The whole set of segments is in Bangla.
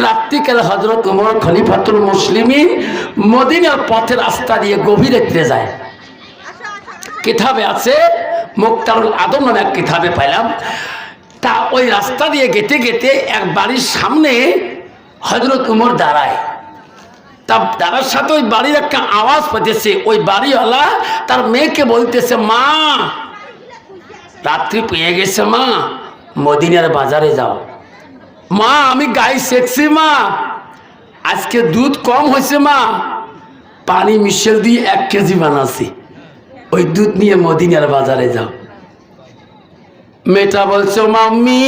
রাত্রিকালে হযরত ওমর খলিফাতুল মুসলিমিন মদিনার পথে রাস্তা দিয়ে গভীর রাত্রে যায়। কিতাবে আছে, মুক্তারুল আদম নামে এক কিতাবে পাইলাম। তা ওই রাস্তা দিয়ে গেতে গেতে এক বাড়ির সামনে হযরত ওমর দাঁড়ায়। তা দাঁড়ার সাথে ওই বাড়ির একটা আওয়াজ পেতেছে। ওই বাড়িওয়ালা তার মেয়েকে বলতেছে, মা রাত্রি পেয়ে গেছে, মা মদিনার বাজারে যাও। মা আমি গাই সেকছি, মা আজকে দুধ কম হয়েছে, মা পানি মিশেল দিয়ে 1 কেজি বানাচ্ছি, ওই দুধ নিয়ে মদিনার বাজারে যাও। মেয়েটা বলছে, মাম্মি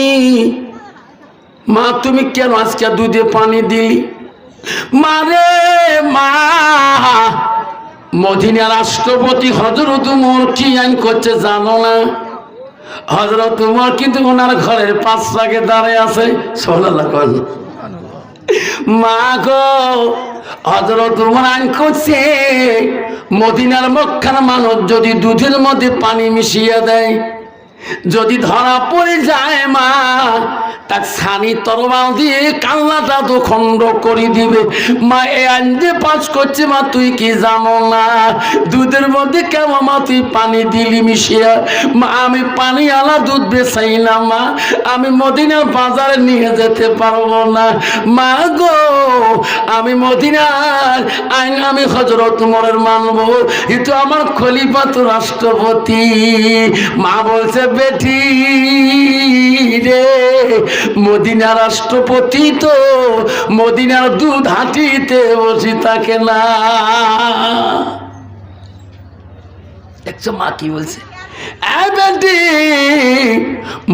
মা তুমি কেন আজকে দুধে পানি দিলি? মারে মা মদিনার রাষ্ট্রপতি হযরত ওমর কি আইন করছে জানো না? হযরত ওমর কিন্তু ওনার ঘরের 5 আগে দাঁড়িয়ে আছে। সুবহানাল্লাহ। মা গো হযরত ওমর আইন করছে মদিনার মক্কার মানুষ যদি দুধের মধ্যে পানি মিশিয়ে দেয়, যদি ধরা পড়ে যায় মা তার ছানি তরবাল দিয়ে কান্নাটা তো খণ্ড করে দিবে। মা এ আইন যে পাস করছে, মা তুই কি জানো না দুধের মধ্যে কেমন মা তুই পানি দিলি মিশিয়া? মা আমি পানি আলা দুধ বেচাই না, মা আমি মদিনার বাজারে নিয়ে যেতে পারবো না। মা গো আমি মদিনার আইন আমি হযরত ওমরের মানবো, কিন্তু আমার খলিফা তো রাষ্ট্রপতি। মা বলছে, বেটি রে মদিনার রাষ্ট্রপতি তো মদিনার দুধ হাঁটিতে বসে থাকে না। দেখছো মা কি বলছে? বেটি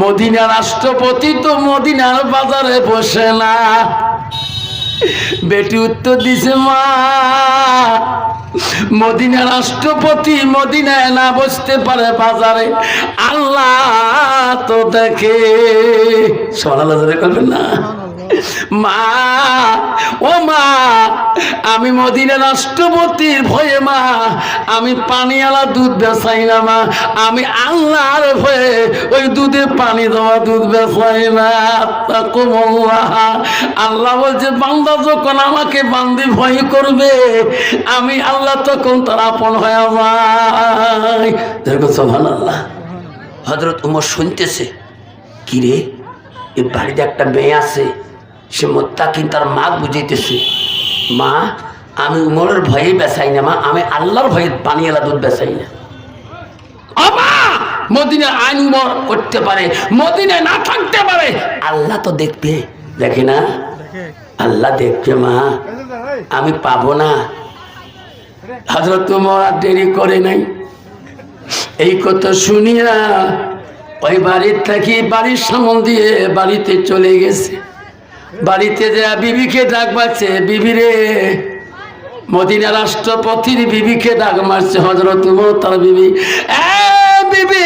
মদিনার রাষ্ট্রপতি তো মদিনার বাজারে বসে না। বেটি উত্তর দিছে, মা মদিনার রাষ্ট্রপতি মদিনায় না বসতে পারে বাজারে, আল্লাহ তো দেখে। সুবহানাল্লাহ করবেন না? মা ও মা আমি মদিনার রাষ্ট্রপতির ভয়ে মা আমি পানিওয়ালা দুধ বেচাই না, মা আমি আল্লাহর ভয়ে ওই দুধে পানি দেওয়া দুধ বেচাই না। আল্লাহ বলছে, বান্দা যখন আমাকে বান্দি ভয় করবে আমি আল্লাহ তখন তার আপন হয়ে যায়। সুবহানাল্লাহ। হযরত ওমর শুনতেছে, কি রে এই বাড়িতে একটা মেয়ে আছে, সে মুত্তাকিন, তার মা বুঝাইতেছে, মা আমি ওমরের ভয়ে বেচাই না, মা আমি আল্লাহর ভয়ে পানিওয়ালা দুধ বেচাই না। মদিনার আইন ওমর করতে পারে, মদিনায় না থাকতে পারে, আল্লাহ তো দেখবে। দেখে না? আল্লাহ দেখবে মা, আমি পাবো না। হযরত ওমর আর দেরি করে নাই। এই কথা শুনিয়া ওই বাড়ির থেকে বাড়ির সামনে দিয়ে বাড়িতে চলে গেছে। বাড়িতে যা বিবিকে ডাক মারছে, বিবি রে মদিনা রাষ্ট্রপতির বিবিকে ডাক মারছে হযরত ওমর তার বিবি। বিবি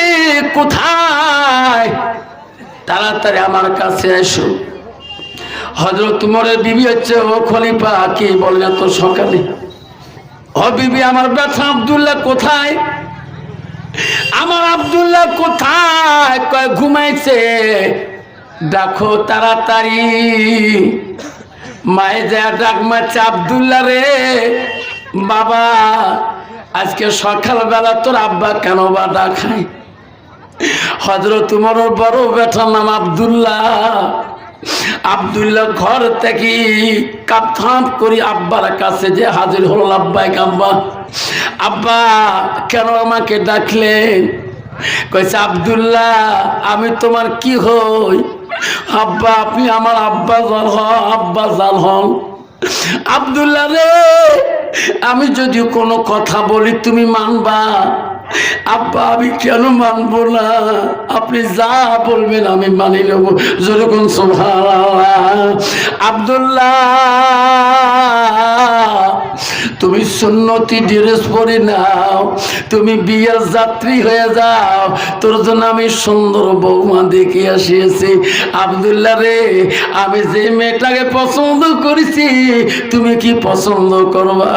কোথায়? তাড়াতাড়ি আমার কাছে এসো। হযরত ওমরের বিবি হচ্ছে, ও খলিফা কি বললেন তো সকালে? ও বিবি আমার বেটা আব্দুল্লাহ কোথায়? আমার আব্দুল্লাহ কোথায়? কয় ঘুমাইছে, দেখো তাড়াতাড়ি। মায়ে যা ডাক মারছে, আব্দুল্লাহ রে বাবা আজকে সকালবেলা তোর আব্বা কেন বা ডাকায়? হযরত ওমরের বড় বেটার নাম আব্দুল্লাহ। আব্দুল্লাহ ঘর থেকে কাপথাপ করে আব্বার কাছে যে হাজির হলো। আব্বাই আব্বা, আব্বা কেন আমাকে ডাকলেন? কইছে, আব্দুল্লাহ আমি তোমার কি হই? আব্বা আপনি আমার আব্বা জাল হন, আব্বা জাল হন। আব্দুল্লাহ রে আমি যদি কোনো কথা বলি তুমি মানবা? আব্বা আমি কেন মানবো না? আপনি যা বলবেন আমি মানি নেব। যেরকম সুবহানাল্লাহ। আব্দুল্লাহ তুমি সুন্নতি ড্রেস পরে নাও, তুমি বিয়ের যাত্রী হয়ে যাও, তোর জন্য আমি সুন্দর বৌমা দেখে আসিয়েছি। আব্দুল্লাহ রে, আমি যে মেয়েটাকে পছন্দ করেছি তুমি কি পছন্দ করবা?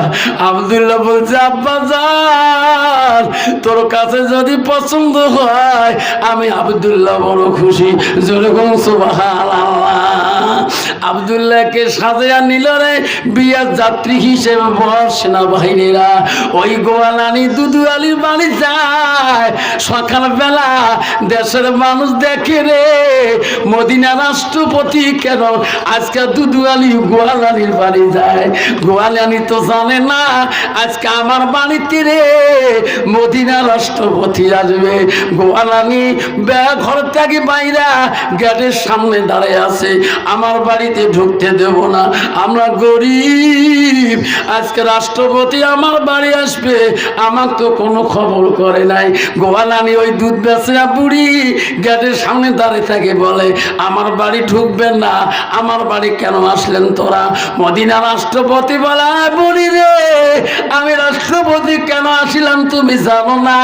আব্দুল্লাহ বলছে, আব্বা জান, তোর কাছে যদি পছন্দ হয় আমি আব্দুল্লাহ বড় খুশি। যেরকম সুবহানাল্লাহ। আব্দুল্লাহকে সাজিয়া নিল রে বিয়ের যাত্রী হিসেবে বড় সেনাবাহিনীরা। ওই গোয়ালানি দুদু আলীর বাড়ি যায় সকালবেলা, দেশের মানুষ দেখে রে মদিনা রাষ্ট্রপতি কেন আজকে দুদু আলী গোয়ালানির বাড়ি যায়। গোয়ালানি তো জানে না আজকে আমার বাড়িতে রে মদিনা রাষ্ট্রপতি আসবে। গোয়ালানি ঘর থেকে বাইরা গেটের সামনে দাঁড়িয়ে আছে, আমার বাড়িতে ঢুকতে দেব না, আমরা গরিব, আজকে রাষ্ট্রপতি আমার বাড়ি আসবে, আমার তো কোনো খবর করে নাই। গোয়ালানি ওই দুধ বেচা বুড়ি গেটের সামনে দাঁড়িয়ে থাকে, বলে আমার বাড়ি ঢুকবেন না, আমার বাড়ি কেন আসলেন তোরা? মদিনা রাষ্ট্রপতি বলে, বুড়ি রে, আমি রাষ্ট্রপতি কেন আসিলাম তুমি জানো না?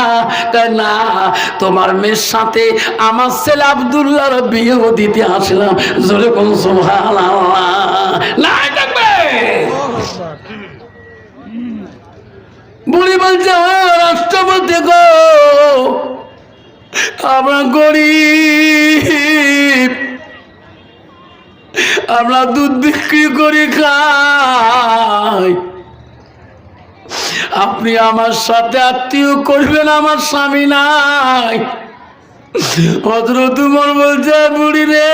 না, তোমার মেয়ের সাথে আমার ছেলে আব্দুল্লাহর বিয়ে দিতে আসলাম। জোরে কোন সুবহানাল্লাহ। না থাকবে বুড়ি বলছে, রাষ্ট্রপতি গো, আমরা গরিব, আমরা দুধ বিক্রি করি খাই, আপনি আমার সাথে আত্মীয় করবেন, আমার স্বামী নাই। হযরত ওমর বলছে, বুড়ি রে,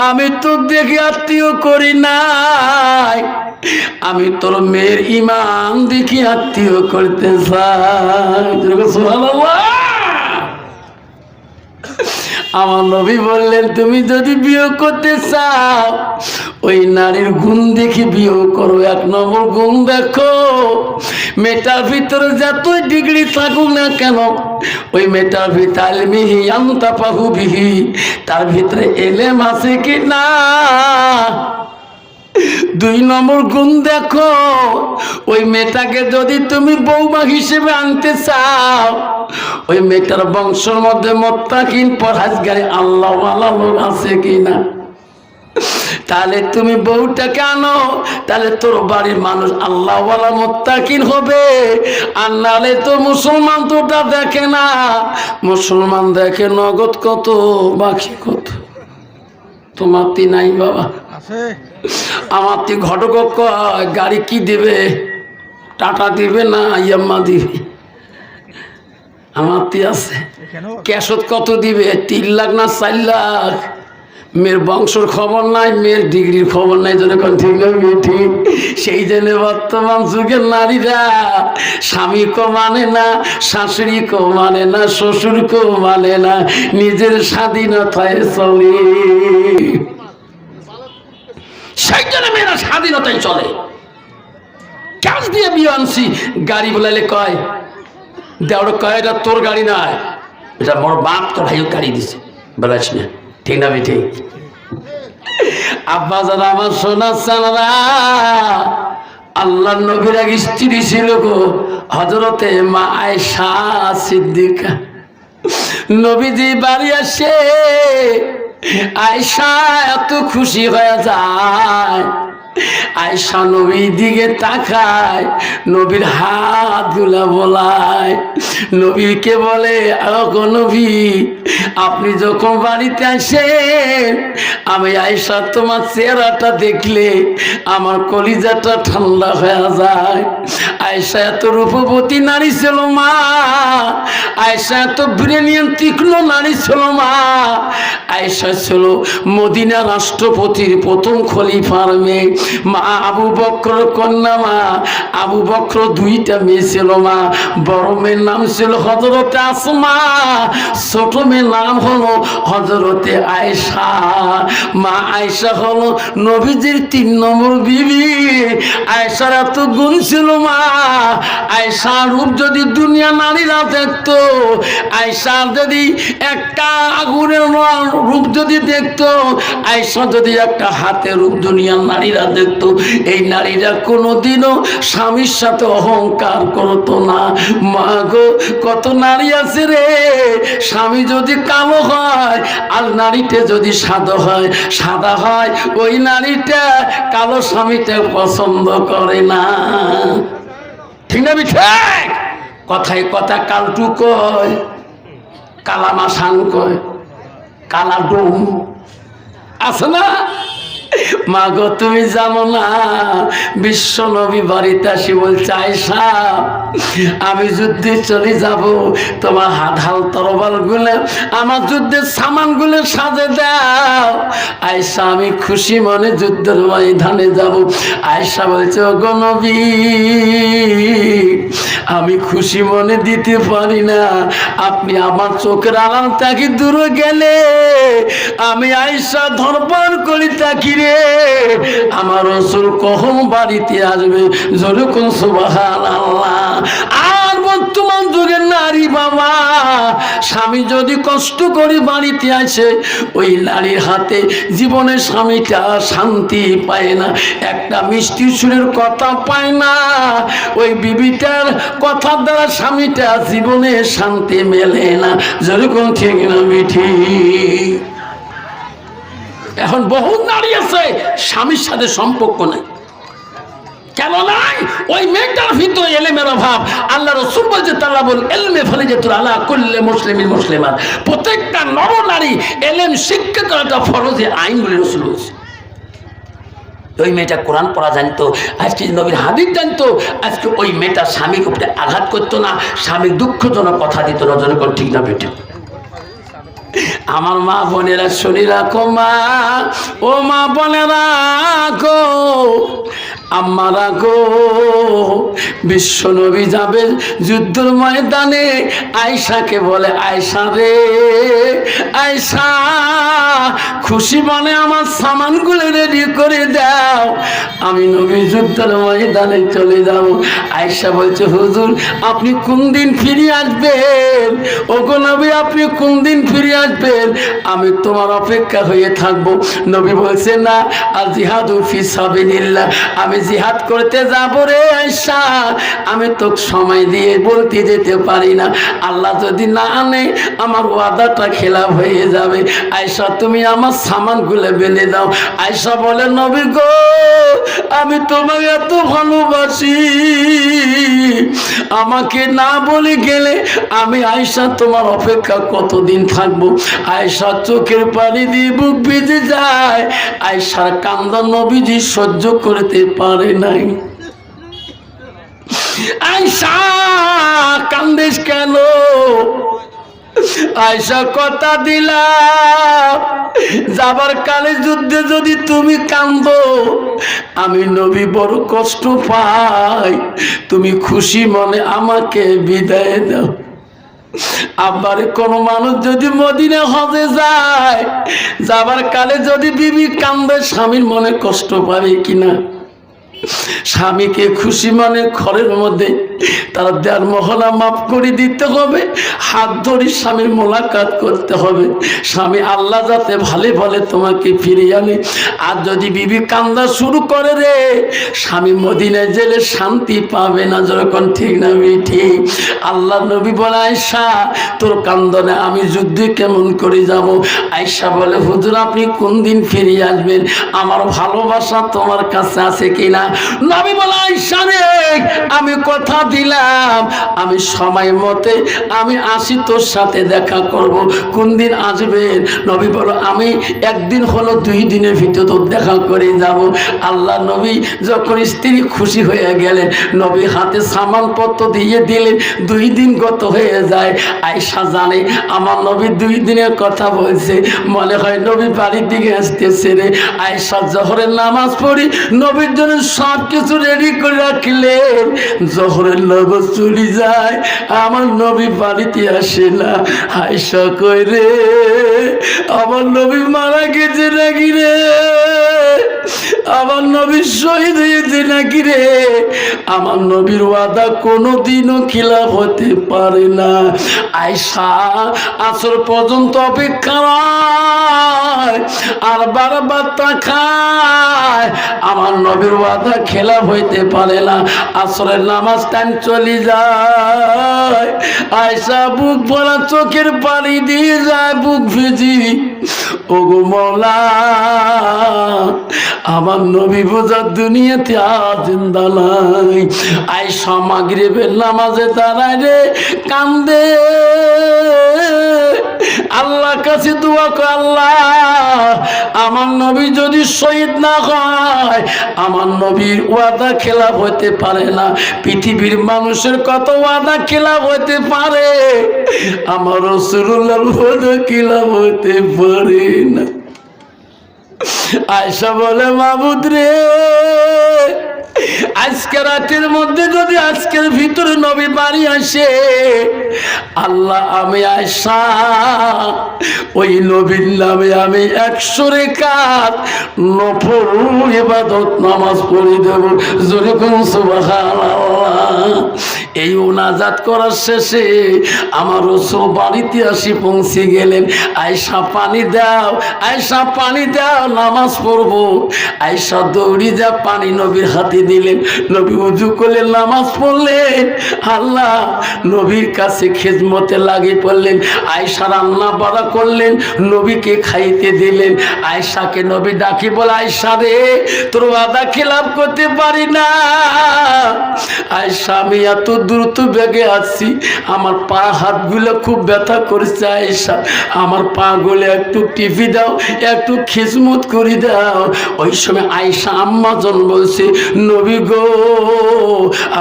আমি তো দেখে আত্মীয় করি নাই, আমি তোর মেয়ের ইমান দেখি আত্মীয় করতে চাই। সুবহানাল্লাহ। আমার নবী বললেন, তুমি যদি বিয়ে করতে চাও ওই নারীর গুণ দেখে বিয়ে করো। এক নম্বর গুণ দেখো, মেয়েটার ভিতরে যতই ডিগ্রি থাকুক না কেন ওই মেয়েটার ভিতরে তার ভিতরে এলেম আছে কি না। দুই নম্বর গুণ দেখো, ওই মেয়েটাকে যদি তুমি বৌমা হিসেবে আনতে চাও ওই মেয়েটার বংশের মধ্যে মুত্তাকিন পরহেজগার আল্লাহওয়ালা লোক আছে কিনা। তাহলে তুমি বউটাকে আনো, তাহলে তোর বাড়ির মানুষ আল্লাহওয়ালা মুত্তাকিন হবে। আর নাহলে তো মুসলমান তো ওটা দেখে না, মুসলমান দেখে নগদ কত বাকি কত। তোমার তি নাই বাবা, আমার তি ঘটক গাড়ি কি দিবে, টাটা দিবে না ইয়াম্মা দিবে? আমার তি আছে ক্যাশত কত দিবে, 3 লাখ না 4 লাখ? মেয়ের বংশর খবর নাই, মেয়ের ডিগ্রির খবর নাই। যখন ঠিক ঠিক সেই জন্য বর্তমান যুগের নারীরা স্বামীকেও মানে না, শাশুড়িকেও মানে না, শ্বশুরকেও মানে না, নিজের স্বাধীনতায় চলে। সেই জন্য মেয়েরা স্বাধীনতায় চলে। ক্যাশ দিয়ে বিয়ে আনছি, গাড়ি বলাইলে কয় দেওয়ার কয় এটা তোর গাড়ি নয়, এটা মোর বাপ তোর ভাইও গাড়ি দিছে, বলাস না, ঠিক না ঠিক? আব্বা যারা আমার সোনা সানারা, আল্লাহ নবীর এক স্ত্রী ছিল গো, হযরতে মা আয়েশা সিদ্দিকা। নবীজি বাড়ি আসে, আয়েশা এত খুশি হয়ে যায়, আয়েশা নবীর দিকে তাকায়, নবীর হাত গুলা বলায়, নবীকে বলে, আগো নবী, আপনি যখন বাড়িতে আসেন আমি আয়েশা তোমার চেহারাটা দেখলে আমার কলিজাটা ঠান্ডা হয়ে যায়। আয়েশা এত রূপবতী নারী ছিল মা, আয়েশা এত ব্রিলিয়ান তীক্ষ্ণ নারী ছিল মা। আয়েশা ছিল মদিনা রাষ্ট্রপতির প্রথম খলিফার মেয়ে। মা আবু বকর কন্যা, মা আবু বকর 2টা মেয়ে ছিল মা। বড় মেয়ের নাম ছিল হযরতে আসমা, ছোট মেয়ের নাম হলো হযরতে আয়েশা। মা আয়েশা হলো নবীজির 3 নম্বর বিবি। আয়েশার এত গুণ ছিল মা, আয়েশার রূপ যদি দুনিয়া নারীরা দেখতো, আয়েশার যদি একটা আগুনের রূপ যদি দেখতো, আয়েশা যদি একটা হাতের রূপ দুনিয়ার নারীরা দেখতো, এই নারীরা কোনোদিনও স্বামীর সাথে অহংকার করতো না। মা গো, কত নারী আছে রে, স্বামী যদি কালো হয় আর নারীটা যদি সাদা হয়, ওই নারীটা কালো স্বামীটা পছন্দ করে না। ঠিক না? ঠিক কথায় কথা কালটু কয়, কালা মাসান কয়, কালা ডোম আছে না? মা গো, তুমি জানো না, বিশ্ব নবী বাড়িতে আসি বলছে, আয়েশা আমি যুদ্ধে চলে যাব, তোমার হাল তরবাল গুলো, আমার যুদ্ধের সামান গুলো সাজে দাও। আয়েশা আমি খুশি মনে যুদ্ধের ময়দানে যাব। আয়েশা বলছে, ও গো নবী, আমি খুশি মনে দিতে পারি না, আপনি আমার চোখের আড়াল থেকে দূরে গেলে আমি আয়েশা ধরপান করি তাকি রে, আমার রাসূল কখন বাড়িতে আসবে? যেরকম সুবহানাল্লাহ। আর বর্তমান যুগের নারী বাবা, স্বামী যদি কষ্ট করে বাড়িতে আসে, ওই নারীর হাতে জীবনে স্বামীটা শান্তি পায় না, একটা মিষ্টি সুরের কথা পায় না, ওই বিবিটার কথার দ্বারা স্বামীটা জীবনে শান্তি মেলে না। যেরকম ঠিক না মিঠি? এখন বহু নারী আছে স্বামীর সাথে সম্পর্ক নাই। কেন নাই? ওই মেয়েটার ভিতরে এলেমের অভাব। আল্লাহ রাসূল বলছে, তালাবুল ইলমি ফারিজাতুন আলা কুল্লি মুসলিমিন মুসলিমাত, প্রত্যেকটা নর নারী এলেম শিক্ষা করাটা ফরজে আইন বলে রাসূল বলেছে। ওই মেয়েটা কোরআন পড়া জানতো, আজকে নবীর হাদিস জানতো, আজকে ওই মেয়েটা স্বামীর উপরে আঘাত করতো না, স্বামীর দুঃখজনক কথা দিত না। জনগণ ঠিক না বেটা? আমার মা বোনেরা শুনি রাখো, মা ও মা বোনেরা গো, আমারা গো, বিশ্ব নবী যাবে যুদ্ধের ময়দানে, আয়েশাকে বলে, আয়েশা রে, আয়েশা খুশি মনে আমার সামানগুলো রেডি করে দাও, আমি নবী যুদ্ধের ময়দানে চলে যাব। আয়েশা বলছে, হুজুর আপনি কোন দিন ফিরে আসবেন? ওগো নবী, আপনি কোন দিন ফিরে আসবেন? আমি তোমার অপেক্ষা হয়ে থাকবো। নবী বলছে, না, আর জিহাদু ফি সাবিলিল্লাহ, আমি জিহাদ করতে যাব রে আয়েশা, আমি তো সময় দিয়ে বলতে যেতে পারি না, আল্লাহ যদি না আনে আমার ওয়াদাটা খেলাফ হয়ে যাবে। আয়েশা তুমি আমার সামানগুলো বেঁধে দাও। আয়েশা বলে, নবী গো, আমি তোমাকে এত ভালোবাসি, আমাকে না বলে গেলে আমি আয়েশা তোমার অপেক্ষা কতদিন থাকবো? আয়েশা চোখের পানি দিয়ে বুক ভিজে যায়। আয়েশার কান্না নবীজি সহ্য করতে পারে নাই। আয়েশা কান্দিস কেন? আয়েশা কথা দিলাম, যাবার কালে যুদ্ধে যদি তুমি কান্দো, আমি নবী বড় কষ্ট পাই, তুমি খুশি মনে আমাকে বিদায় দাও। আবার কোন মানুষ যদি মদিনা হজে যায়, যাবার কালে যদি বিবি কান্দে, স্বামীর মনে কষ্ট পাবে কিনা? স্বামীকে খুশি মনে ঘরের মধ্যে তার দেয়ার মহলা মাফ করে দিতে হবে, হাত ধরে স্বামীর মোলাকাত করতে হবে, স্বামী আল্লাহ যাতে ভালে ভালে তোমাকে ফিরিয়ে আনে। আর যদি বিবি কান্দা শুরু করে রে, স্বামী মদিনায় জেলে শান্তি পাবে না। যখন ঠিক না ঠিক? আল্লাহ নবী বলে, আয়েশা তোর কান্দনে আমি যুদ্ধে কেমন করে যাব? আয়েশা বলে, হুজুর আপনি কোন দিন ফিরিয়ে আসবেন? আমার ভালোবাসা তোমার কাছে আছে কিনা? নবী বলে, আয়েশা রে, আমি কথা দিলাম, আমি সময় মতে আমি আসি, তোর সাথে দেখা করব। কোন দিন আসবেন? নবী বলো, আমি একদিন হলো 2 দিনের ভিতর তোর দেখা করে যাব। আল্লাহ নবী যখন স্ত্রী খুশি হয়ে গেলেন, নবী হাতে সামানপত্র দিয়ে দিলেন। 2 দিন গত হয়ে যায়। আয়েশা জানে আমার নবী 2 দিনের কথা বলছে, মনে হয় নবী বাড়ির দিকে আসতেছে রে। আয়েশা জোহরের নামাজ পড়ি নবীর জন্য সব কিছু রেডি করে রাখলেন। জোহরের নামাজ চলে যায়, আমার নবী বাড়িতে আসে না। আয়েশা কই রে, আমার নবী মারা গেছে নাকি রে? আমার নবী নবী শহীদ হয়েছে নাকি রে? আমার নবীর ওয়াদা কোনোদিনও খিলাফ হতে পারে না। আয়েশা আসর পর্যন্ত অপেক্ষা নয়, আর বারবার তাকায়, আমার নবীর ওয়াদা খেলাফ হইতে পারে না। আসরের নামাজ টাইম চলে যায়, আয়েশা বুক ভরা চোখের পানি দিয়ে যায়, বুক ভিজি। ওগো মওলা, আমার নবী বোঝার দুনিয়াতে আর জিন্দা নাই। আয়েশা মাগরিবের নামাজে দাঁড়ায় রে, কান্দে, আল্লাহ কাছে দোয়া করে, আল্লাহ আমার নবী যদি শহীদ না হয়, আমার নবীর ওয়াদা খেলাফ হতে পারে না। পৃথিবীর মানুষের কত ওয়াদা খেলাফ হতে পারে, আমার রাসূলুল্লাহর ওয়াদা খেলাফ হতে পারে না। আয়েশা বলে, মাবুদ রে, আজকে রাতের মধ্যে যদি আজকের ভিতরে নবী বাড়ি আসে, আল্লাহ আমি আয়েশা ওই নবীর নামে আমি 100 রাকাত নফল ইবাদত নামাজ পড়ে দেব। জোরে কোন সুবহানাল্লাহ। এই মুনাজাত করার শেষে আমার রাসূল বাড়িতে আসি পৌঁছে গেলেন। আয়েশা পানি দাও, আয়েশা পানি দাও, নামাজ পড়বো। আয়েশা দৌড়ি যা পানি নবীর হাতে দিলেন, নবী ওযু করলেন, নামাজ পড়লেন। আল্লাহ নবীর কাছে খিদমতে লাগিয়ে পড়লেন। আয়েশা রান্না বাড়া করলেন, নবীকে খাইতে দিলেন। আয়েশাকে নবী ডাকি বলে, আয়েশা রে, তোর ওয়াদা খেলাফ করতে পারি না। আয়েশা, আমি এত দ্রুত বেগে আসছি, আমার পা হাতগুলো খুব ব্যথা করছে। আয়েশা, আমার পা গুলো একটু টিপি দাও, একটু খিদমত করে দাও। ওই সময় আয়েশা আম্মাজন বলছে, নবী গো,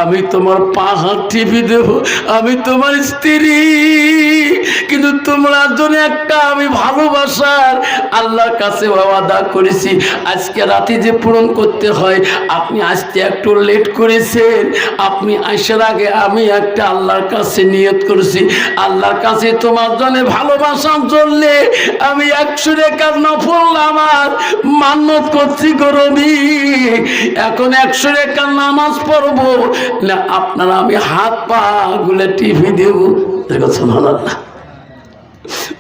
আমি তোমার পা হাত টিপি দেব, আমি তোমার স্ত্রী, কিন্তু তোমরা জন্য একটা আমি ভালোবাসার আল্লাহর কাছে ওয়াদা করেছি, আজকে রাতে যে পূরণ করতে হয়। আপনি আসতে একটু লেট করেছেন, আপনি আসার আগে আমি একটা আল্লাহর কাছে নিয়ত করেছি, আল্লাহর কাছে তোমার জন্য ভালোবাসার জন্য আমি 100 রাকাত নফল নামাজ মান্নত করছি গো নবী। এখন 100 রাকাত নামাজ পড়বো না আপনারা আমি হাত পা গুলো টিপি দেব। সুবহানাল্লাহ।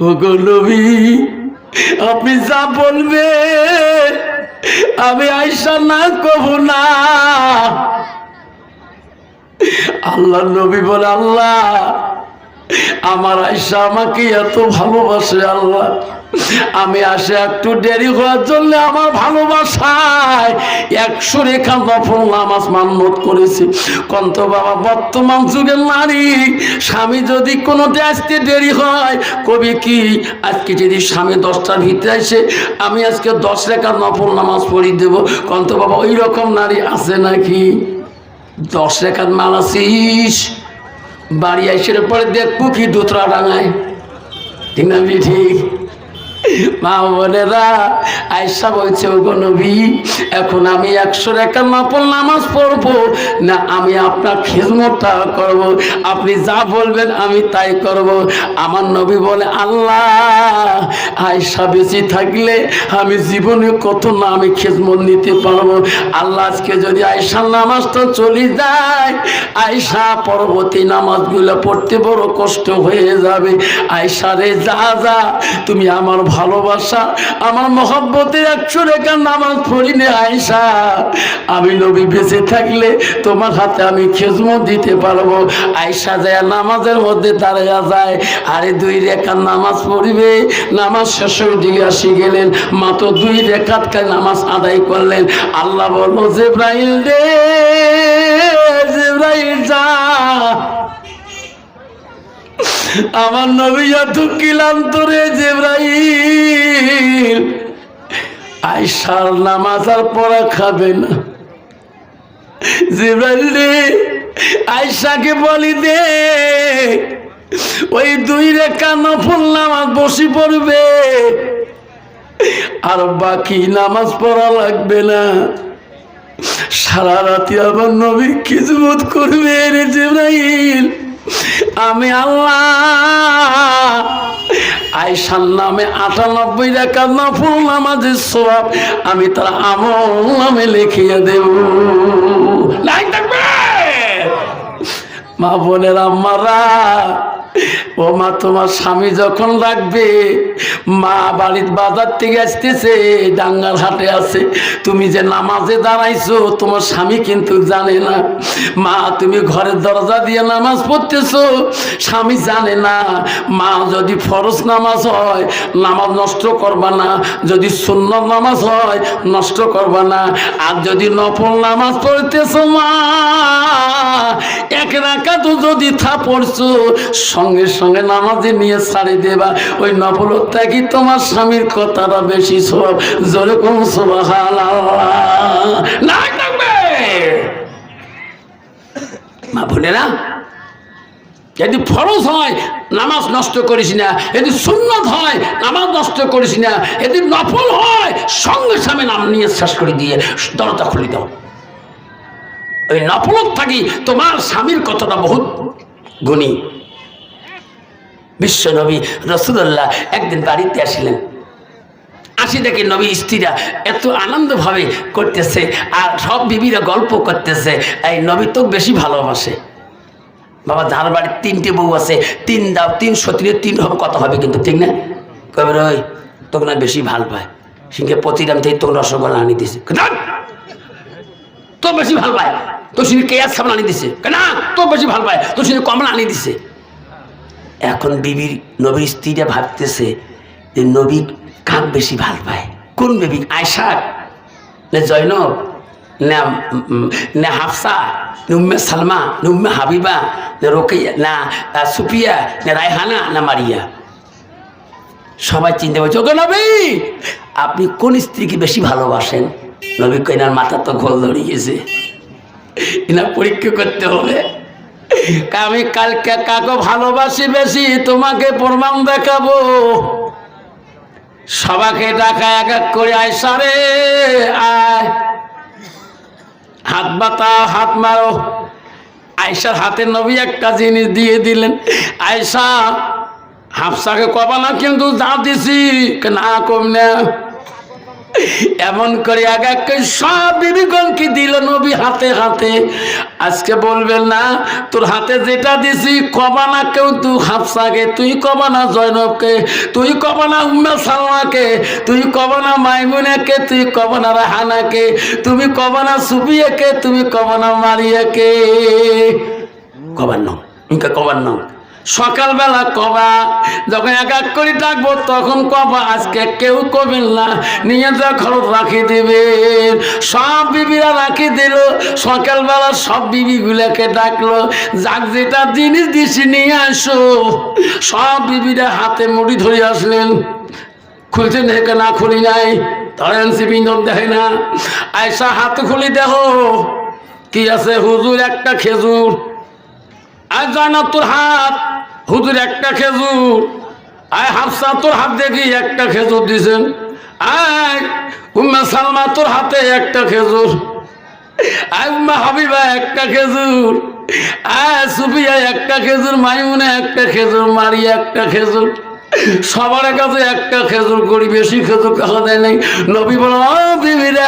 ও গো নবী, আপনি যা বলবেন আমি আয়েশা না কব না। আল্লাহ নবী বলে, আল্লাহ আমার আয়েশা আমাকে এত ভালোবাসে, আল্লাহ আমি আসে একটু দেরি হওয়ার জন্য আমার ভালোবাসায় 100 রাকাত নফল নামাজ মান্নত করেছি। কন্ত বাবা, বর্তমান যুগের নারী স্বামী যদি কোনোতে আসতে দেরি হয়, কবি কি আজকে যদি স্বামী 10টার ভিতরে আসে, আমি আজকে 10 রাকাত নফল নামাজ পড়ি দেব। কন্ত বাবা, ওই রকম নারী আছে নাকি? 10 রাকাত মানাছিস, বাড়ি আইসার পরে দেখবো কি দুতরা ডাঙায়, ঠিক না? ঠিক। মা বোনেরা, আয়েশা বলছে, ওগো নবী, এখন আমি 100 রাকাত নফল নামাজ পড়বো না আমি আপনার খিদমতটা করব, আপনি যা বলবেন আমি তাই করব। আমার নবী বলে, আল্লাহ আয়েশা বেঁচে থাকলে আমি জীবনে কত না আমি খিদমত নিতে পারবো। আল্লাহ আজকে যদি আয়েশার নামাজটা চলে যায়, আয়েশা পরবর্তী নামাজগুলো পড়তে বড় কষ্ট হয়ে যাবে। আয়েশা রে, যা যা, তুমি আমার ভালোবাসা আমার মহব্বতের 100 রাকাত নামাজ পড়ি নে আয়েশা, আমি নবী বেঁচে থাকলে তোমার হাতে আমি খিদমত দিতে পারবো। আয়েশা যায় নামাজের মধ্যে দাঁড়াইয়া যায়, আরে 2 রাকাত নামাজ পড়বে। নামাজ শেষের দিকে আসি গেলেন, মাত্র 2 রাকাত নামাজ আদায় করলেন। আল্লাহ বলল, জিবরাইল রে, জিবরাইল যা, আমার নবী এত ক্লান্ত রে জিবরাইল, আয়েশার নামাজ আর পড়া খাবে না। জিবরাইল রে, আয়েশাকে বলি দে, ওই 2 রাকাত নফল নামাজ বসে পড়বে, আর বাকি নামাজ পড়া লাগবে না। সারা রাতে আমার নবীর খিদমত করবে রে জিবরাইল। আমি আল্লাহ আয়েশার নামে 98 রাকাত নফল নামাজের সওয়াব আমি তার আমল নামে লিখিয়ে দেব। লাই থাকবে মা বোনের আম্মারা, ও মা তোমার স্বামী যখন রাখবে, মা বাড়ির বাজার থেকে আসতেছে, ডাঙ্গার হাটে আছে, তুমি যে নামাজে দাঁড়াইছো তোমার স্বামী কিন্তু জানে না। মা তুমি ঘরের দরজা দিয়ে নামাজ পড়তেছো, স্বামী জানে না। মা যদি ফরজ নামাজ হয় নামাজ নষ্ট করবা না, যদি সুন্নত নামাজ হয় নষ্ট করবা না, আর যদি নফল নামাজ পড়তেছো মা এক রাকাতও যদি পড়ছো সঙ্গে সঙ্গে নামাজে নিয়ে ছাড়ি দেবা। ওই নফলতা কি তোমার স্বামীর কথাটা বেশি সব যেরকম সুবহানাল্লাহ। মা বোনেরা, যদি ফরজ হয় নামাজ নষ্ট করিস না, যদি সুন্নত হয় নামাজ নষ্ট করিস না, যদি নফল হয় সঙ্গে সঙ্গে নাম নিয়ে শেষ করে দিয়ে দরজা খুলে দাও। ওই নফলত থাকি তোমার স্বামীর কথাটা বহুত গুণী। বিশ্ব নবী রাসূলুল্লাহ একদিন বাড়িতে আসিলেন, আসি দেখে নবী স্ত্রীরা এত আনন্দভাবে করতেছে আর সব বিবিরা গল্প করতেছে। এই নবী তো বেশি ভালোবাসে। বাবা যার বাড়ির 3টে বউ আছে, 3 দাও 3 সতীরে 3 হবে, কত হবে কিন্তু ঠিক না? কবে ওই তোকে না বেশি ভাল পায়, সিংহে প্রতিদান থেকে তোকে রসগোল্লা আনি দিছে, তো বেশি ভাল পায়, তোর সিংহে কেয়ার সামনে আনি দিছে, না তো বেশি ভাল পায়, তোর সিংহে কমলা আনি দিছে। এখন বিবির নবীর স্ত্রীরা ভাবতেছে যে নবী কাক বেশি ভাল পায়, কোন বিবি? আয়েশা না জয়নব না হাফসা না উম্মে সালমা না উম্মে হাবিবা না রোকেয়া না সুফিয়া না রায়হানা না মারিয়া? সবাই চিন্তা করছে ওকে নবী আপনি কোন স্ত্রীকে বেশি ভালোবাসেন? নবী কইনার মাথা তো ঘোল ধরিয়েছে, এনার পরীক্ষা করতে হবে। আমি কালকে কাকে ভালোবাসি বেশি তোমাকে প্রমাণ দেখাবো। সবাকে ডাকা এক এক করে, আয়েশা রে আয়, হাত বাতাও, হাত মারো। আয়েশার হাতে নবী একটা জিনিস দিয়ে দিলেন। আয়েশা হাফসাকে কবা না কিন্তু যা দিছি না কম না, এমন করে এক এক সব বিবিগণকে দিল নবী হাতে হাতে। আজকে বলবেন না তোর হাতে যেটা দিছি কবা না কেউ, তুই হাফসাকে, তুই কবা না জয়নবকে, তুই কবা না উম্মে সালমাকে, তুই কবা না মাইমুনাকে, তুই কবা না রাহানাকে, তুমি কবা না সুফিয়াকে, তুমি কবা না মারিয়াকে। কবার নাও ইনকা কবার নাও। সকালবেলা কবা, যখন এক এক করে ডাকবো তখন কবা, আজকে কেউ কবেন না, নিয়ে যা খরচ রাখি দেবেন। সব বিবিরা রাখি দিল। সকালবেলা সব বিবিগুলাকে ডাকলো, যাক যেটা জিনিস দিছি নিয়ে আসো। সব বিবিরা হাতে মুড়ি ধরে আসলেন। খুলছে দেখে না খুলি নাই, ধরেন সিপিন্দর দেখে না। আয়েশা হাত খুলি দেখো কি আছে, হুজুর একটা খেজুর। আয় জানা তোর হাত, হুজুর একটা খেজুর। আয় হাফসা তোর হাত দেখি একটা খেজুর দিছেন। আয় উম্মে সালমা তোর হাতে একটা খেজুর। আয় উম্মে হাবিবা একটা খেজুর। আয় সুফিয়া একটা খেজুর, মাইমুনা একটা খেজুর, মারিয়া একটা খেজুর। সবার কাছে একটা খেজুর করি, বেশি খেজুর খাওয়া দেয় নাই। নবী বলো বিবিরা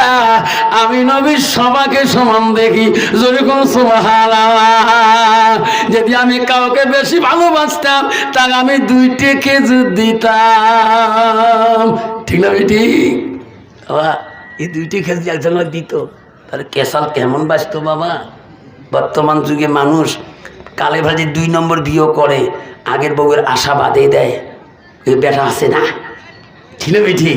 আমি নবীর সবাকে সমান দেখি, যেরকম সুবহানাল্লাহ। যদি আমি কাউকে বেশি ভালোবাসতাম তাহলে আমি 2টে খেজুর দিতাম, ঠিক না বেটি? এই 2টে খেজুর একজন দিত, তাহলে কেসাল কেমন বাঁচত বাবা। বর্তমান যুগে মানুষ কালে ভাজে 2 নম্বর বিয়ে করে, আগের বউয়ের আশা বাদে দেয়। ওই বেটা আছে না, ঠিক না বেটি?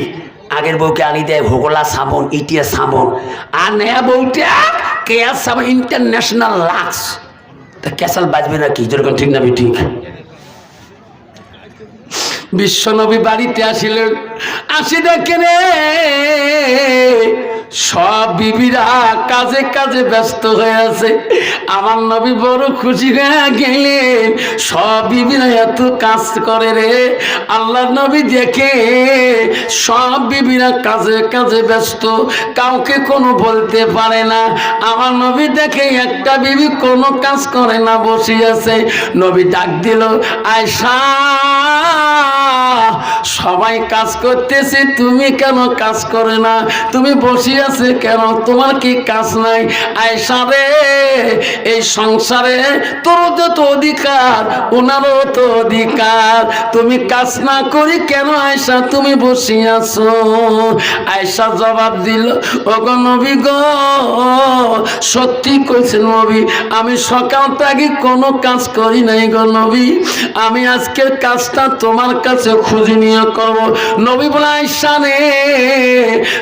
আগের বউকে আনি দেয় হোগলা সাবন, ইটিয়া সাবন, আর নয়া বউটা কেয়া সাবন ইন্টারন্যাশনাল লাক্স। তা কেসাল বাজবে না কি? যেরকম ঠিক না বেটি? বিশ্বনবী বাড়িতে আসিলেন, আসি দেখে রে সব বিবিরা কাজে কাজে ব্যস্ত হয়ে আছে। আমার নবী বড় খুশি হয়ে গেলেন, সব বিবিরা এত কাজ করে রে। আল্লাহর নবী দেখে সব বিবিরা কাজে কাজে ব্যস্ত, কাউকে কোনো বলতে পারে না। আমার নবী দেখে একটা বিবি কোনো কাজ করে না, বসে আছে। নবী ডাক দিল, আয়েশা, সবাই কাজ করতেছে, তুমি কেন কাজ করে না? তুমি বসে আছে কেন? তোমার কি কাজ নাই? আয়েশা রে, এই সংসারে তোর যত অধিকার ওনারও তো অধিকার, তুমি কাজ না করি কেন আয়েশা তুমি বসে আছো? আয়েশা জবাব দিল, ওগো নবী গো, সত্যি কইছেন নবী, আমি সকাল থেকে কোনো কাজ করি নাই গো নবী, আমি আজকের কাজটা তোমার কাছে খুঁজে নিয়ে করবো। নবী বলে, আয়েশা রে,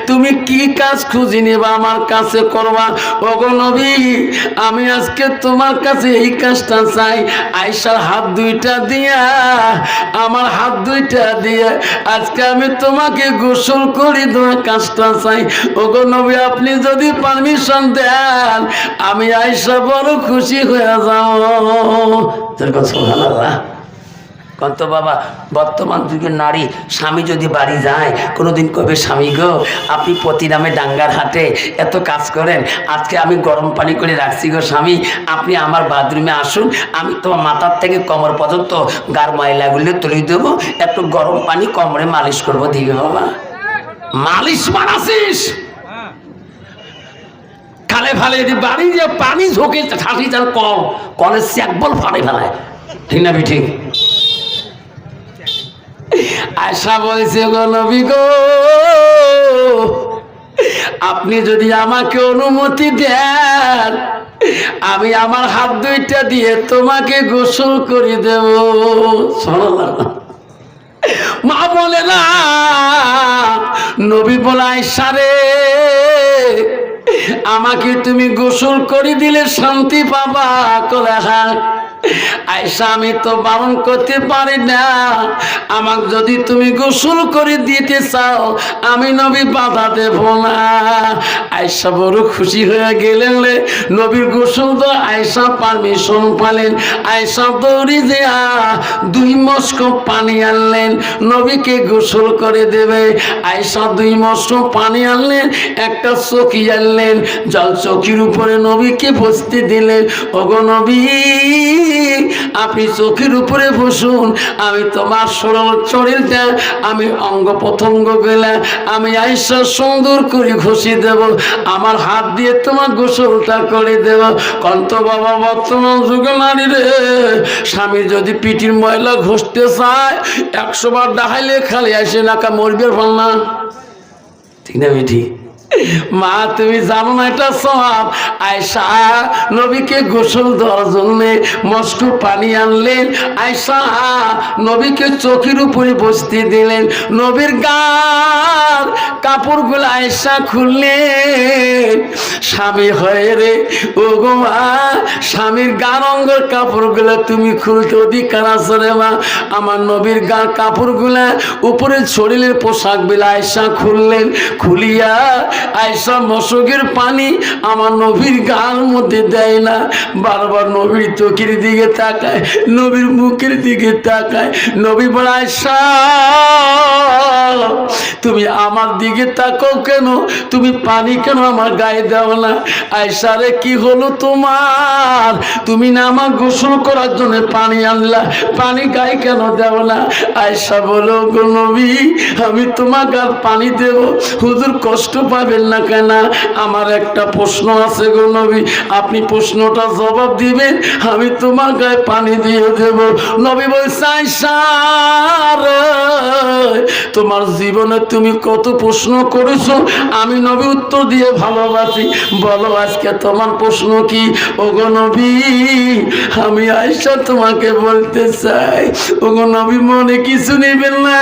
তুমি কি কাজ খুঁজে নেবা আমার কাছে করবা? ওগো নবী, আমি আজকে তোমার কাছে এই কাজটা চাই। আয়েশার হাত দুইটা দিয়া, আমার হাত দুইটা দিয়ে আজকে আমি তোমাকে গোসল করি তোমার কাজটা চাই। ওগো নবী, আপনি যদি পারমিশন দেন আমি আয়েশা বড় খুশি হয়ে যাও। সুবহানাল্লাহ। কত বাবা, বর্তমান যুগের নারী স্বামী যদি বাড়ি যায় কোনোদিন কবে, স্বামী গো আপনি প্রতি নামে ডাঙ্গার হাটে এত কাজ করেন, আজকে আমি গরম পানি করে রাখছি গো স্বামী, আপনি আমার বাথরুমে আসুন, আমি তোমার মাথার থেকে কোমর পর্যন্ত গার ময়লাগুলো তুলে দেবো, একটু গরম পানি কোমরে মালিশ করবো, দিবে বাবা? মালিশ মানাসিস খালে ফালে বাড়ি যে পানি ঝোঁকে ঠাসি, তার কলের একবল ফাড়ে ফেলায়, ঠিক না? ঠিক। আয়েশা বলছে, গো নবী গো, আপনি যদি আমাকে অনুমতি দেন আমি আমার হাত দুইটা দিয়ে তোমাকে গোসল করে দেব। মা বলে না, নবী বলে, আয়েশা রে, আমাকে তুমি গোসল করে দিলে শান্তি পাবা। কলে হ্যাঁ। আয়েশা, আমি তো বারণ করতে পারি না, আমাকে যদি তুমি গোসল করে দিতে চাও আমি নবী বাধা দেব না। আয়েশা বড় খুশি হয়ে গেলেন রে। নবীর গোসল তো আয়েশা পারমিশন পালেন। আয়েশা দৌড়ি দেয়া 2 মস্ক পানি আনলেন, নবীকে গোসল করে দেবে। আয়েশা 2 মস্ক পানি আনলেন, একটা চৌকি আনলেন, জল চৌকির উপরে নবীকে বসতে দিলেন। ওগো নবী, আপনি চোখের উপরে বসুন, আমি তোমার শরীরটা, আমি অঙ্গ প্রত্যঙ্গ গেলে আমি আয়েশা সুন্দর করে ঘষে দেব, আমার হাত দিয়ে তোমার গোসলটা করে দেব। কন্ত বাবা, বর্তমান যুগে নারী রে, স্বামী যদি পিঠির ময়লা ঘষতে চায় 100 বার ডাহাইলে খালি আসে নাকা মরবে ভাল না, ঠিক না? মিঠি মা, তুমি জানো না এটা সওয়াব? আয়েশা নবীকে গোসল দেওয়ার জন্য মস্কো পানি আনলেন। আয়েশা নবীকে চোখের উপরে বসতে দিলেন। নবীর গার কাপড়গুলো আয়েশা খুললেন। স্বামী হয়ে রে, ও গো মা, স্বামীর গার অঙ্গের কাপড়গুলো তুমি খুলতে অধিকার আছে রে মা। আমার নবীর গার কাপড়গুলা উপরে শরীরের পোশাকগুলো আয়েশা খুললেন। খুলিয়া আয়েশা মশকের পানি আমার নবীর গার মধ্যে দেয় না, বারবার নবীর চোখের দিকে তাকায়, নবীর মুখের দিকে তাকায়। নবী বলে, আয়েশা তুমি আমার দিকে তাকাও কেন? তুমি পানি কেন আমার গায়ে দাও না? আয়েশা রে, কি হলো তোমার? তুমি না আমার গোসল করার জন্য পানি আনলা, পানি গায়ে কেন দাও না? আয়েশা বলো, গো নবী, আমি তোমাকে আর পানি দেব, হুজুর কষ্ট পাবেন না কেন? আমার একটা প্রশ্ন আছে গো নবী, আপনি প্রশ্নটা জবাব দিবেন, আমি তোমার গায়ে পানি দিয়ে দেব। নবী বলছে, আয়েশা রে, তোমার জীবনে তুমি কত প্রশ্ন করেছো, আমি নবী উত্তর দিয়ে ভালোবাসি। বলো আজকে তোমার প্রশ্ন কি? ওগো নবী, আমি আয়েশা তোমাকে বলতে চাই, ওগো নবী মনে কিছু নেবেন না।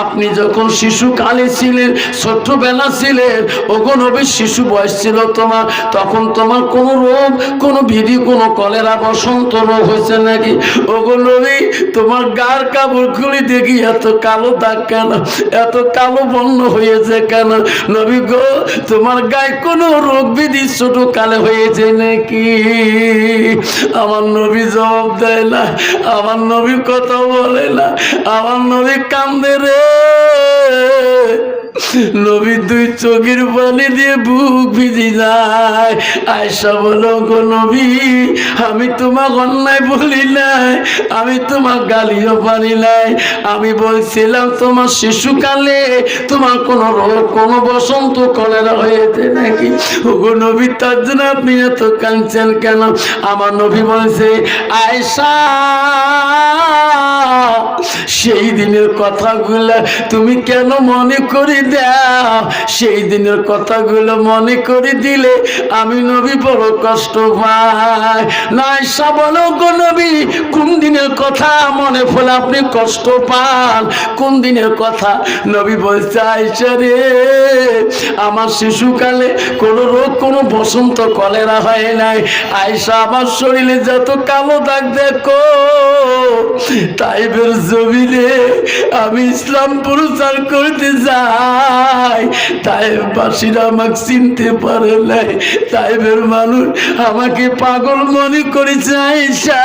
আপনি যখন শিশুকালে ছিলেন, ছোট্টবেলা ছিলেন, ওগো নবী শিশু বয়স ছিল তোমার, তখন তোমার কোনো রোগ, কোনো ভিড়ি, কোনো কলেরা, বসন্ত রোগ হয়েছে নাকি? ওগো নবী তোমার গার কাপড় খুলে দেখি এত কালো দাগ কেন, এত কালো বর্ণ হয়েছে কেন? নবী গো তোমার গায়ে কোনো রোগ বিধি ছোট কালে হয়েছে নাকি? আমার নবী জবাব দেয় না, আমার নবী কথা বলে না, আমার নবী কান্দে রে। নবী দুই চোখের পানি দিয়ে বুক ভিজে যায়। আয়েশা বলো গো নবী, আমি তোমার অন্যায় বলি নাই, আমি তোমার গালিও পারি নাই, আমি বলছিলাম তোমার শিশুকালে তোমার কোনো রোগ, কোনো বসন্ত কলেরা হয়েছে নাকি? ওগো নবী তার জন্য আপনি এত কাঁদছেন কেন? আমার নবী বলছে আয়েশা, সেই দিনের কথাগুলো তুমি কেন মনে করে দাও? সেই দিনের কথাগুলো মনে করে দিলে আমি নবী বড় কষ্ট পাই। না আয়েশা বলো গো নবী, কোন দিনের কথা মনে পড়লে আপনি কষ্ট পান? কোন দিনের কথা? নবী বলছে আয়েশা রে, আমার শিশুকালে কোনো রোগ, কোনো বসন্ত কলেরা হয় নাই। আয়েশা আমার শরীরে যত কালো দাগ দেখো, তাইবের জমিনে আমি ইসলাম প্রচার করতে যাই, তাইববাসীরা আমাকে চিনতে পারে নাই, তাইবের মানুষ আমাকে পাগল মনে করেছে। আয়েশা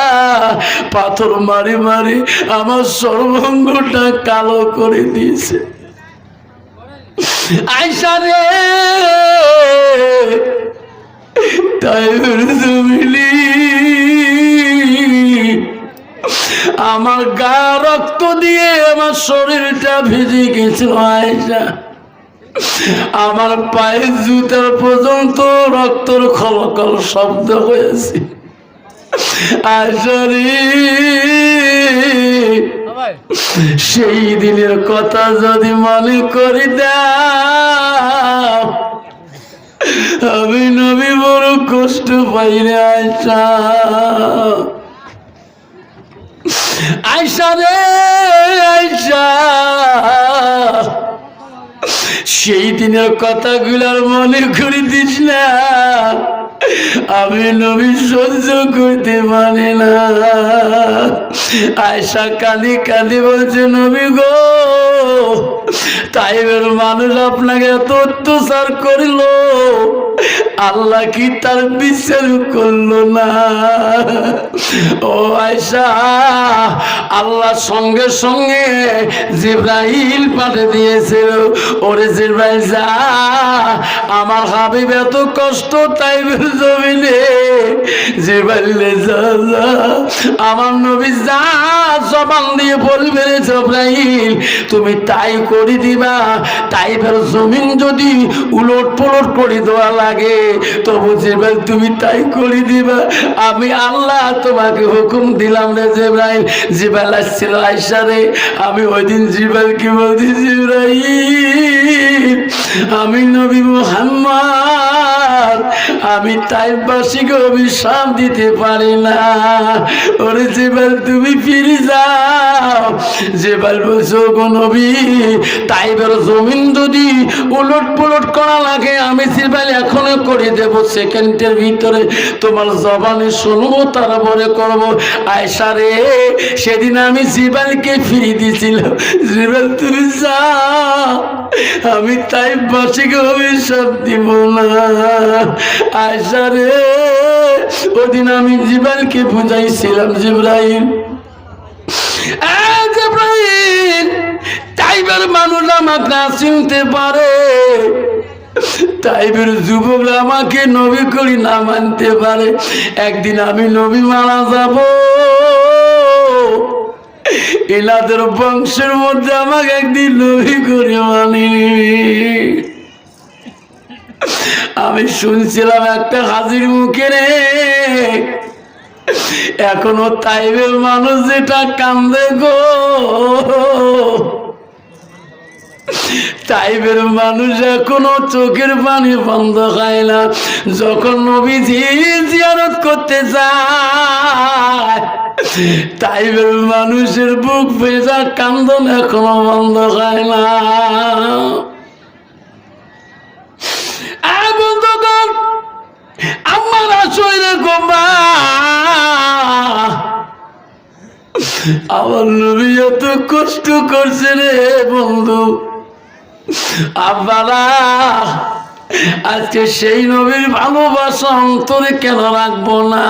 পাথর মারি মারি আমার সর্বাঙ্গটা কালো করে দিয়েছে। আয়েশা রে, তাইবের জমিনে আমার গা রক্ত দিয়ে আমার শরীরটা ভিজে গেছিল। আয়েশা আমার পায়ের জুতার পর্যন্ত রক্তর খলখল শব্দ হয়েছে। আয়েশা রে, সেই দিনের কথা যদি মনে করি দাও, আমি নবী বড় কষ্ট পাই রে আয়েশা। আয়েশা রে আয়েশা, সেই দিনের কথাগুলার মনে করে দিস না, আমি নবী সহ্য করতে পারি না। আয়েশা কাঁদি কাঁদি বলছে নবী গো, তাইবের মানুষ আপনাকে এত অত্যাচার করলো, আল্লাহ কি তার বিচার করলো না? ও আয়েশা, আল্লাহ সঙ্গে সঙ্গে জিবরাইল পাঠিয়ে দিয়েছিল, ওরে জিবরাইল যা, আমার হাবিব এত কষ্ট তাইবের জমিনে, জিবরাইল যা যা, আমার নবী যা জবান দিয়ে বলবে রে জিবরাইল, তুমি তাই করে দিবা। তাইবের জমিন যদি উলট পলট করে দেওয়া লাগে তবু জিবরাইল তুমি তাই করে দিবা। আমি আল্লাহ তোমাকে হুকুম দিলাম রে জিবরাইল। জিবরাইল আসছিল আয়েশা রে, আমি ওই দিন জিবরাইলকে বলছি জিবরাইল, আমি নবী মুহাম্মদ, আমি তাইববাসীকে অভিশাপ দিতে পারি না। ওরে জিবরাইল তুমি ফিরে যাও। জিবরাইল বলছো গো নবী, তাইবের জমিন যদি উলট পুলট করা লাগে আমি জিবরাইল এখনো করে দেব, সেকেন্ডের ভিতরে তোমার জবানে শুনবো, তারপরে করবো। আয়েশা রে, সেদিন আমি জিবরাইলকে ফিরিয়ে দিয়েছিলাম, জিবরাইল তুমি যাও, আমি তাইববাসীকে অভিশাপ দিব না। আয়েশা রে, ওদিন আমি জিবরাইলকে বুঝাইছিলাম জিবরাইল, জিবরাইল, তাইবের মানুষ আমাকে না চিনতে পারে, তাইবের যুবকরা আমাকে নবী করি না মানতে পারে, একদিন আমি নবী মারা যাব, এনাদের বংশের মধ্যে আমাকে একদিন নবী করে মানি। আমি শুনছিলাম একটা হাজির মুখে রে, এখনো তাইবের মানুষ যেটা কান্দে গো, টাইপের মানুষ এখনো চোখের পানি বন্ধ খায় না। যখন নবীজি জিয়ারত করতে যায় টাইপের মানুষের বুক ভেজা কান্দন এখনো বন্ধ খায় না। বন্ধুগণ, আমার আসলে গোমা আমার নবী এত কষ্ট করছে রে বন্ধু। আব্বারা আজকে সেই নবীর ভালোবাসা অন্তরে কেন রাখবো না?